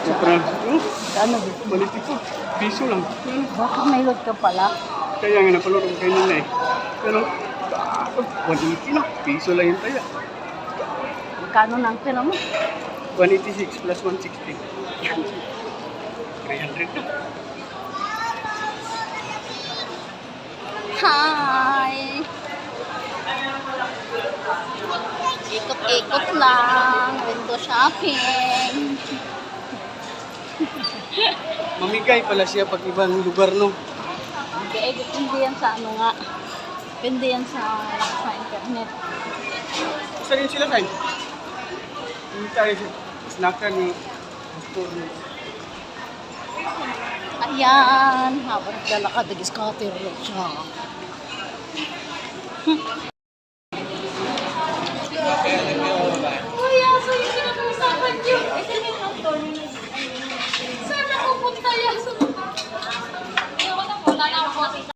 Sobrang, Kano ba? quality ko. Piso lang. Bakit may load ka pala? Kaya nga napanood ko kayo nila eh. Pero, 180 lang. Piso lang yung taya. Magkano na ang pera mo? 186 plus 160. 300 na. Hi! Ikot-ikot lang. Window shopping. Mamigay pala siya pag ibang lugar, no? Okay, depende yan sa ano nga. Depende yan sa internet. Isa rin sila, Sain. Hindi tayo snackan ni store ni. Ayan, habang naglalakad, nag-scatter siya.